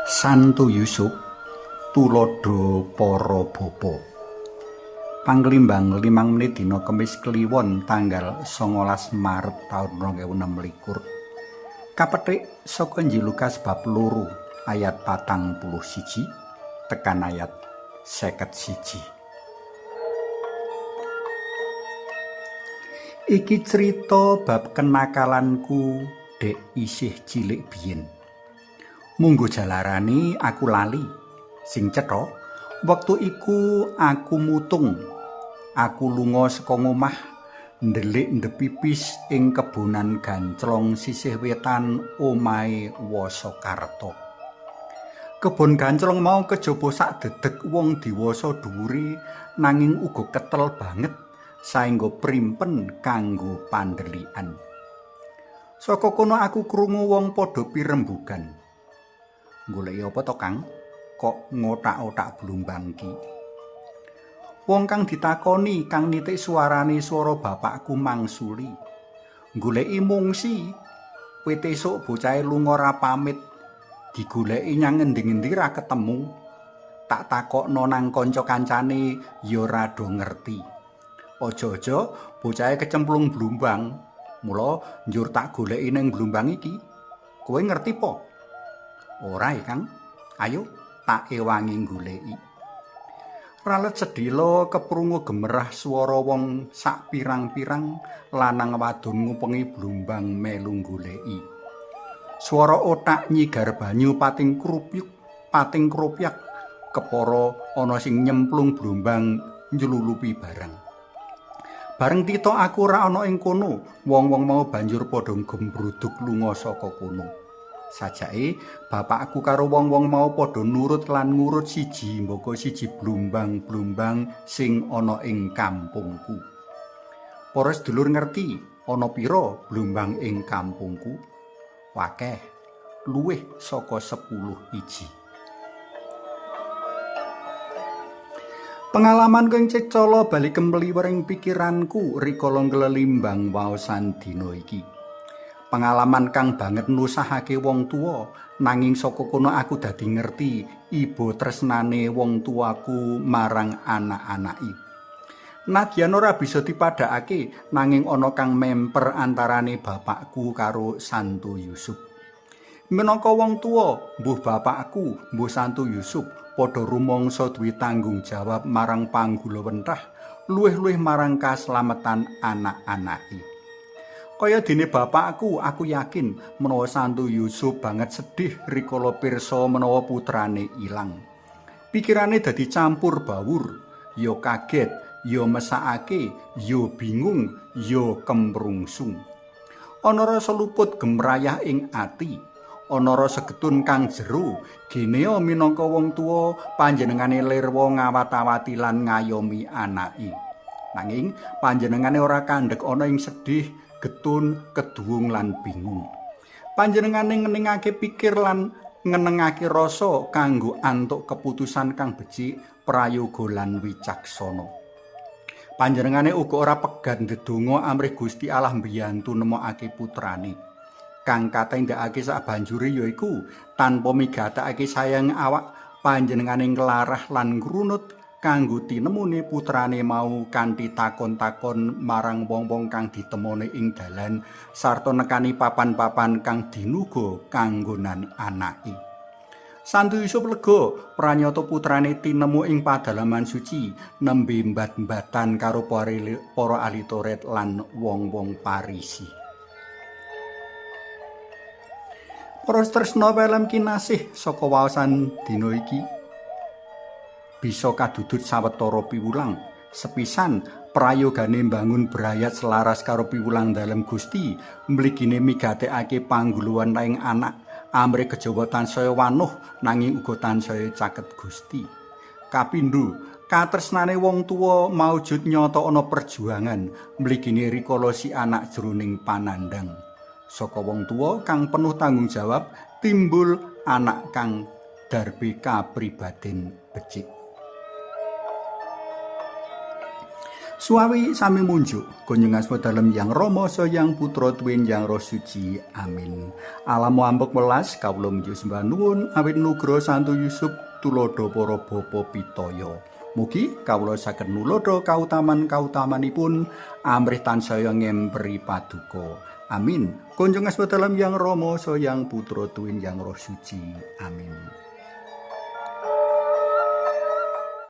Santo Yusuf tulodo para bapa. Panglimbang 5 menit dina Kamis Kliwon tanggal 19 Maret taun 2026. Kapethik saka Injil Lukas bab 2 ayat 41 tekan ayat 51. Iki cerita bab kenakalanku dek isih cilik biyen. Munggo jalarane aku lali. Sing cetha, wektu iku aku mutung. Aku lunga saka omah ndelik ndepipis ing kebonan ganclong sisih wetan omahe Wasakarta. Kebon ganclong mau kejaba sak dedeg wong diwasa dhuwure nanging uga ketel banget saengga primpen kanggo pandhelikan. Saka kono aku krungu wong padha pirembugan. Goleki apa to, Kang? Kok ngotak-otak blumbang ki? Wong kang ditakoni kang nitik suarane swara bapakku mangsuli. Goleki mungsi. Kowe tesuk bocahe lunga ra pamit. Digoleki nyang endi-endi ra ketemu. Tak takokno nang kanca kancane ya rada ngerti. Aja-aja bocahe kecemplung blumbang. Mula njur tak goleki ning blumbang iki. Kowe ngerti po? Ora Kang, ayo tak ewangi goleki. Ralet sedhela keprungu gemerah swara wong sak pirang-pirang lanang wadon ngupengi blumbang melu goleki. Swara otak nyigar banyu pating krupyak kepara ana sing nyemplung blumbang njlulupi barang. Bareng tito aku ora ana ing kono, wong-wong mau banjur padha gembruduk lunga saka kono. Sajake bapakku karo wong-wong mau padha nurut lan ngurut siji mbaka siji blumbang-blumbang sing ana ing kampungku. Para sedulur ngerti ana pira blumbang ing kampungku? Wakeh, luwih saka 10 iji. Pengalaman kang cecala bali kemliwer ing pikiranku rikala nglelimbang waosan dina iki. Pengalaman kang banget nusahake wong tuwa, nanging saka kono aku dadi ngerti iba tresnane wong tuaku marang anak-anake. Nadyan ora bisa dipadhakake, nanging ana kang memper antarane bapakku karo Santo Yusuf. Minangka wong tuwa, mbuh bapakku, mbuh Santo Yusuf padha rumangsa duwe tanggung jawab marang panggulawentah, luwih-luwih marang kaslametan anak-anake. Kaya dene bapakku, aku yakin menawa Santo Yusuf banget sedih rikala pirsa menawa putrane ilang. Pikirane dadi campur bawur, ya kaget, ya mesakake, ya bingung, ya kemrungsung. Ana rasa luput gemrayah ing ati, ana rasa getun kang jero, gene minangka wong tuwa panjenengane lirwa ngawat-awati lan ngayomi anake. Nanging panjenengane ora kandhek ana ing sedih, getun, keduwung lan bingung. Panjenengane ngeningake pikir lan ngenengake rasa kanggo antuk keputusan kang becik, prayoga lan wicaksana. Panjenengane uga ora pegat ndedonga amrih Gusti Allah mbiyantu nemokake putrane. Kang katindakake sabanjure yaiku tanpa migatekake sayang awak, panjenengane nglarah lan ngrunut kanggo tinemune putrane mau kanthi takon-takon marang wong-wong kang ditemoni ing dalan sarta nekani papan-papan kang dinuga kanggonan anake. Santo Yusuf lega pranyata putrane tinemu ing padalaman suci, nembe mbat-mbatan karo para ahli Taurat lan wong-wong Parisi. Para tresna pelem kinasih saka waosan dina iki bisa kadudut sawetara piwulang. Sepisan prayogane mbangun brayat selaras karo piwulang dalem Gusti, mligine migatekake pangguluwenting anak, amrih kejaba tansaya wanuh nanging uga tansaya caket Gusti. Kapindho, katresnane wong tuwa maujud nyata ana perjuangan, mligine rikala si anak jroning panandhang. Saka wong tuwa kang penuh tanggung jawab timbul anak kang darbe kapribaden becik. Suawi sami munjuk, kunjung asma dalem Yang Rama Yang Putra Tuwin Yang Roh Suci. Amin. Alamu ambek welas kawula munjuk sembah nuwun awit nugra Santo Yusuf tulodo para bapa pitaya. Mugi kawula saged nulodo kautaman-kautamanipun amrih tansaya ngemperi paduka. Amin. Kunjung asma dalem Yang Rama Yang Putra Tuwin Yang Roh Suci. Amin.